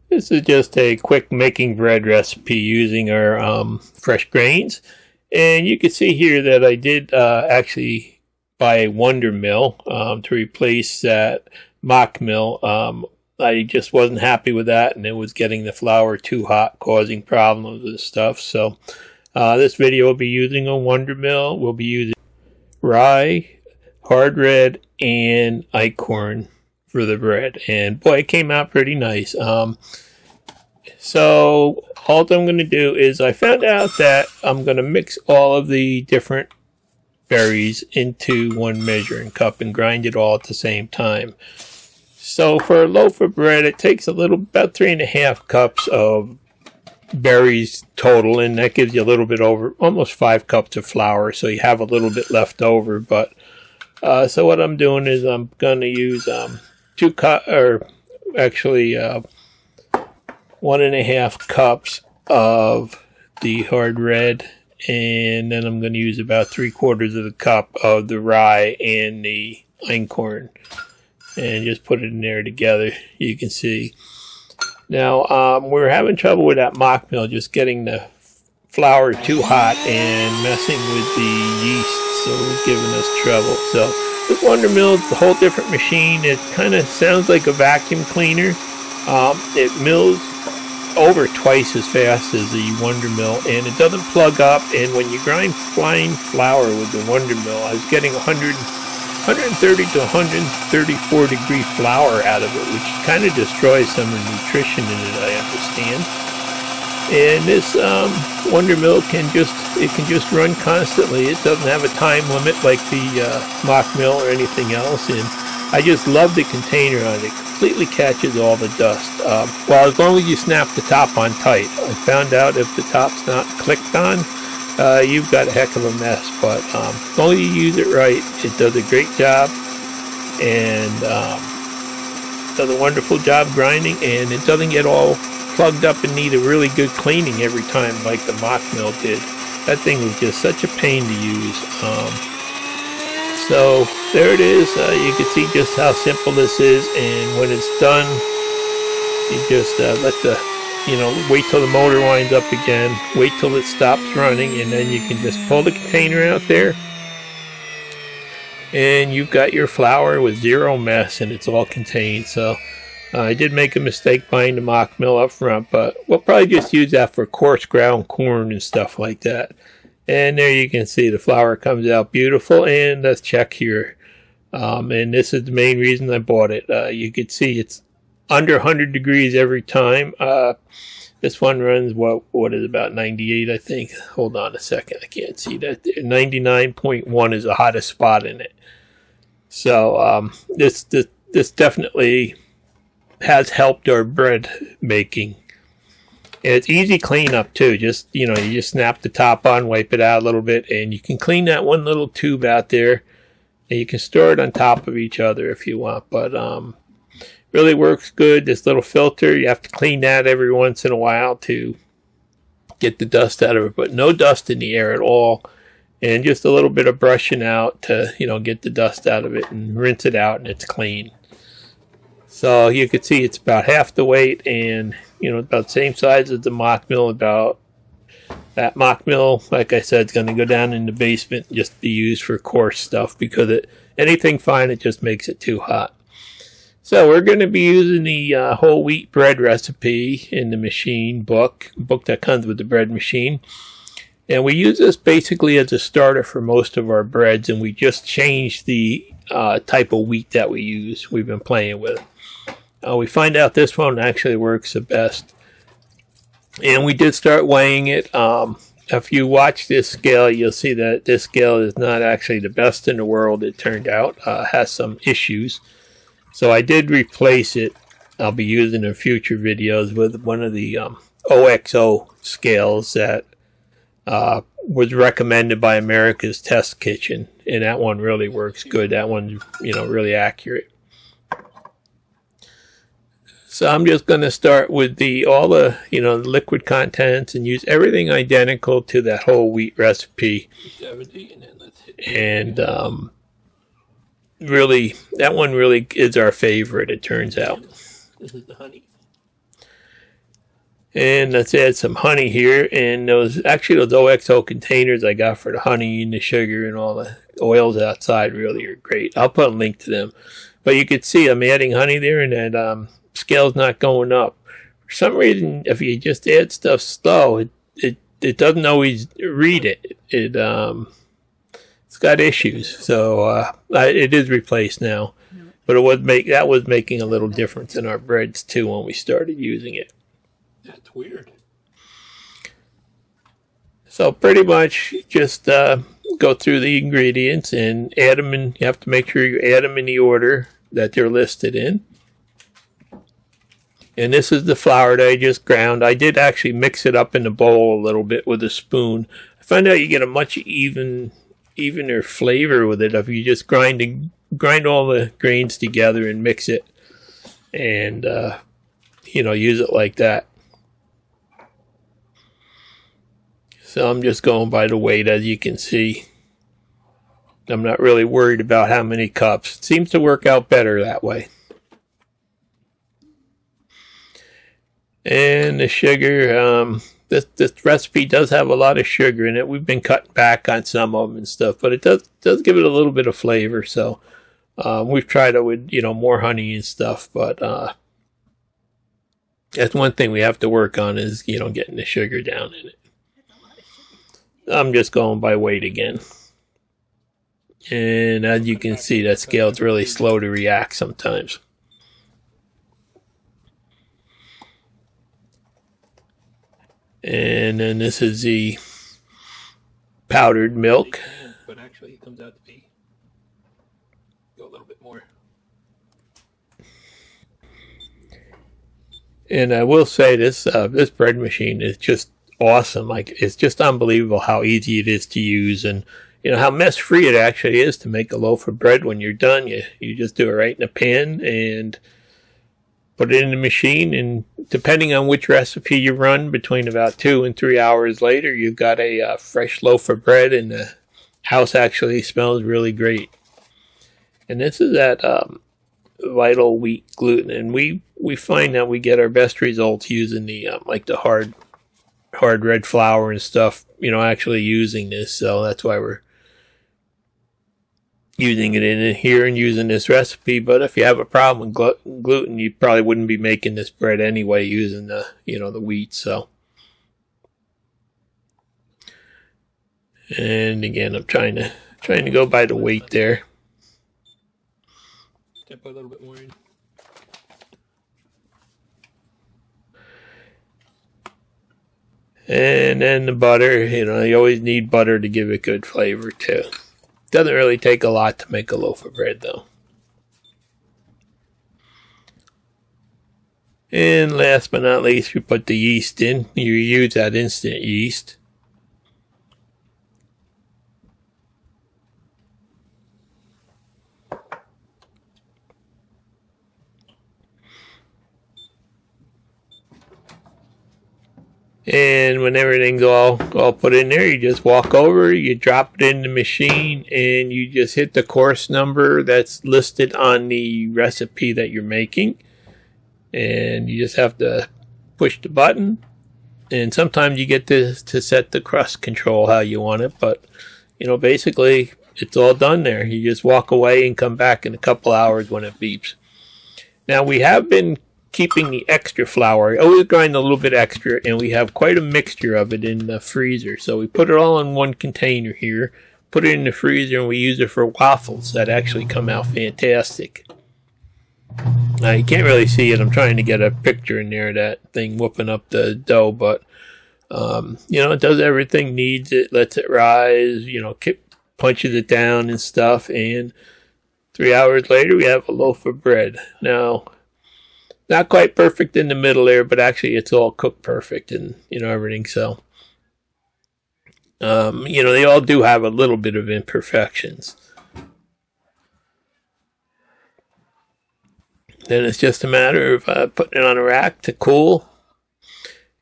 This is just a quick making bread recipe using our fresh grains. And you can see here that I did actually buy a Wondermill to replace that Mockmill. I just wasn't happy with that, and it was getting the flour too hot, causing problems and stuff. So this video will be using a Wondermill. We'll be using rye, hard red, and Einkorn for the bread, and boy, it came out pretty nice. So all I'm going to do is I found out that I'm going to mix all of the different berries into one measuring cup and grind it all at the same time. So for a loaf of bread, it takes about 3.5 cups of berries total, and that gives you a little bit over, almost 5 cups of flour, so you have a little bit left over. But so what I'm doing is I'm going to use 1.5 cups of the hard red, and then I'm going to use about 3/4 of the cup of the rye and the Einkorn, and just put it in there together. You can see. Now we're having trouble with that Mockmill, just getting the flour too hot and messing with the yeast, so it's giving us trouble. So this Wondermill is a whole different machine. It kind of sounds like a vacuum cleaner. It mills over twice as fast as the Wondermill, and it doesn't plug up. And when you grind fine flour with the Wondermill, I was getting 130 to 134 degree flour out of it, which kind of destroys some of the nutrition in it, I understand. And this Wondermill can just run constantly. It doesn't have a time limit like the Mockmill or anything else, and I just love the container on it. It completely catches all the dust. Well, as long as you snap the top on tight. I found out if the top's not clicked on, you've got a heck of a mess. But as long as you use it right, it does a great job, and does a wonderful job grinding, and it doesn't get all plugged up and need a really good cleaning every time like the Mockmill did. That thing was just such a pain to use. So there it is. You can see just how simple this is, and when it's done, you just wait till the motor winds up again, wait till it stops running, and then you can just pull the container out there, and you've got your flour with zero mess, and it's all contained. So I did make a mistake buying the Mockmill up front, but we'll probably just use that for coarse ground corn and stuff like that. And there you can see the flour comes out beautiful. And let's check here. And this is the main reason I bought it. You can see it's under 100 degrees every time. This one runs, what is about 98, I think. Hold on a second. I can't see that there. 99.1 is the hottest spot in it. So this definitely has helped our bread making. And it's easy cleanup too. You just snap the top on, wipe it out a little bit, and you can clean that one little tube out there, and you can store it on top of each other if you want. But really works good. This little filter, you have to clean that every once in a while to get the dust out of it, but no dust in the air at all, and just a little bit of brushing out to get the dust out of it, and rinse it out, and it's clean. So you can see it's about half the weight, and about the same size as the Mockmill. About that Mockmill, like I said, is going to go down in the basement, just be used for coarse stuff, because anything fine, it just makes it too hot. So we're going to be using the whole wheat bread recipe in the machine book that comes with the bread machine. And we use this basically as a starter for most of our breads, and we just changed the type of wheat that we use. We've been playing with. We find out this one actually works the best. And we did start weighing it. If you watch this scale, you'll see that this scale is not actually the best in the world, it turned out. Has some issues. So I did replace it. I'll be using in future videos with one of the OXO scales that was recommended by America's Test Kitchen. And that one really works good. That one's, really accurate. So I'm just going to start with all the liquid contents and use everything identical to that whole wheat recipe. And really, that one really is our favorite, it turns out. This is the honey. And let's add some honey here. And those OXO containers I got for the honey and the sugar and all the oils outside really are great. I'll put a link to them. But you can see I'm adding honey there, and that scale's not going up. For some reason, if you just add stuff slow, it doesn't always read it. It's got issues. So it is replaced now. But that was making a little difference in our breads too when we started using it. That's weird. So pretty much just go through the ingredients and add them in. You have to make sure you add them in the order that they're listed in. And this is the flour that I just ground. I did actually mix it up in the bowl a little bit with a spoon. I found out you get a much evener flavor with it if you just grind all the grains together and mix it, and use it like that. So I'm just going by the weight, as you can see. I'm not really worried about how many cups. It seems to work out better that way. And the sugar, this recipe does have a lot of sugar in it. We've been cutting back on some of them and stuff, but it does give it a little bit of flavor. So we've tried it with more honey and stuff, but that's one thing we have to work on is getting the sugar down in it. I'm just going by weight again. And as you can see, that scale is really slow to react sometimes. And then this is the powdered milk. But actually it comes out to be go a little bit more. And I will say this bread machine is just awesome. Like, it's just unbelievable how easy it is to use, and how mess free it actually is to make a loaf of bread. When you're done, you just do it right in a pan and put it in the machine, and depending on which recipe you run, between about 2 and 3 hours later, you've got a fresh loaf of bread, and the house actually smells really great. And this is that Vital Wheat gluten, and we find that we get our best results using the the hard red flour and stuff. Actually using this, so that's why we're using it in here and using this recipe. But if you have a problem with gluten, you probably wouldn't be making this bread anyway using the the wheat. So, and again, I'm trying to go by the weight there. Can I put a little bit more in? And then the butter, you always need butter to give it good flavor too. Doesn't really take a lot to make a loaf of bread though. And last but not least, we put the yeast in. You use that instant yeast. And when everything's all put in there, you just walk over, you drop it in the machine, and you just hit the course number that's listed on the recipe that you're making. And you just have to push the button. And sometimes you get to set the crust control how you want it. But, basically, it's all done there. You just walk away and come back in a couple hours when it beeps. Now, we have been keeping the extra flour. I always grind a little bit extra, and we have quite a mixture of it in the freezer. So we put it all in one container here, put it in the freezer, and we use it for waffles that actually come out fantastic. Now you can't really see it. I'm trying to get a picture in there of that thing whooping up the dough, but it does everything needs. It lets it rise, punches it down and stuff, and 3 hours later we have a loaf of bread. Now, not quite perfect in the middle there, but actually it's all cooked perfect and, everything. So, they all do have a little bit of imperfections. Then it's just a matter of putting it on a rack to cool.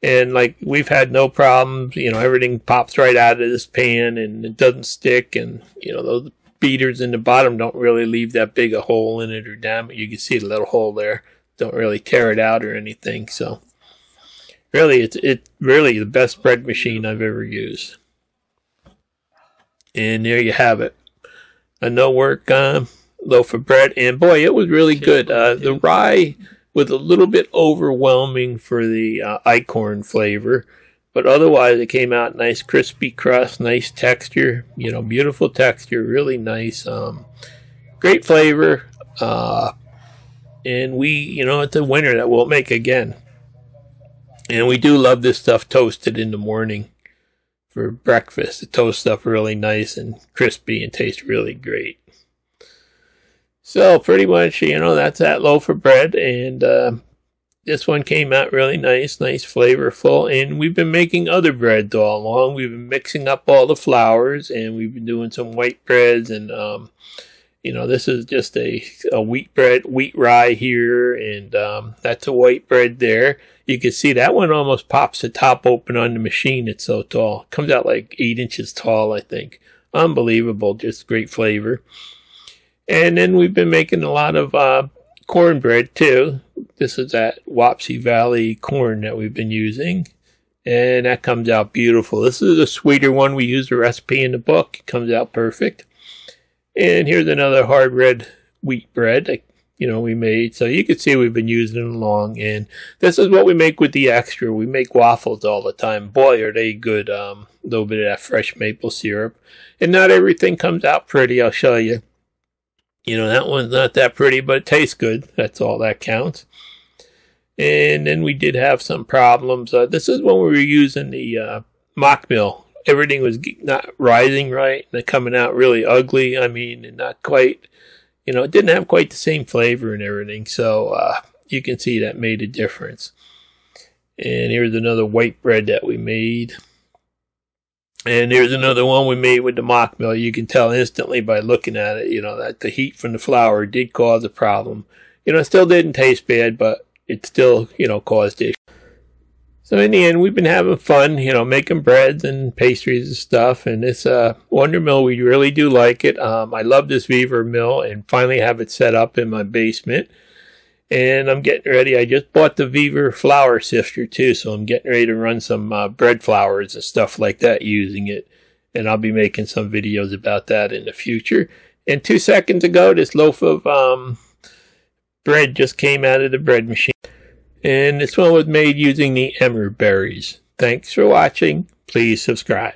And we've had no problems, everything pops right out of this pan and it doesn't stick. And, those beaters in the bottom don't really leave that big a hole in it or damn it. You can see the little hole there. Don't really tear it out or anything. So Really, it's really the best bread machine I've ever used. And there you have it. A no-work loaf of bread. And boy, it was really good. The rye was a little bit overwhelming for the Einkorn flavor. But otherwise, it came out nice, crispy crust, nice texture. You know, beautiful texture, really nice. Great flavor. And it's a winner that we'll make again. And we do love this stuff toasted in the morning for breakfast. The toast stuff really nice and crispy and tastes really great. So pretty much, that's that loaf of bread. And this one came out really nice flavorful. And we've been making other breads all along. We've been mixing up all the flours, and we've been doing some white breads. And, this is just a wheat bread, wheat rye here. And that's a white bread there. You can see that one almost pops the top open on the machine. It's so tall. It comes out like 8 inches tall, I think. Unbelievable. Just great flavor. And then we've been making a lot of cornbread too. This is that Wapsie Valley corn that we've been using. And that comes out beautiful. This is a sweeter one. We use the recipe in the book. It comes out perfect. And here's another hard red wheat bread we made. So you can see we've been using it along. And this is what we make with the extra. We make waffles all the time. Boy, are they good. A little bit of that fresh maple syrup. And not everything comes out pretty, I'll show you. That one's not that pretty, but it tastes good. That's all that counts. And then we did have some problems. This is when we were using the Mockmill. Everything was not rising right. And coming out really ugly. I mean, and not quite... it didn't have quite the same flavor and everything. So you can see that made a difference. And here's another white bread that we made. And here's another one we made with the Mockmill. You can tell instantly by looking at it, that the heat from the flour did cause a problem. It still didn't taste bad, but it still, caused issues. So in the end, we've been having fun, making breads and pastries and stuff. And this Wondermill, we really do like it. I love this Weaver mill and finally have it set up in my basement. And I'm getting ready. I just bought the Weaver flour sifter too, so I'm getting ready to run some bread flours and stuff like that using it. And I'll be making some videos about that in the future. And 2 seconds ago, this loaf of bread just came out of the bread machine. And this one was made using the emmer berries. Thanks for watching. Please subscribe.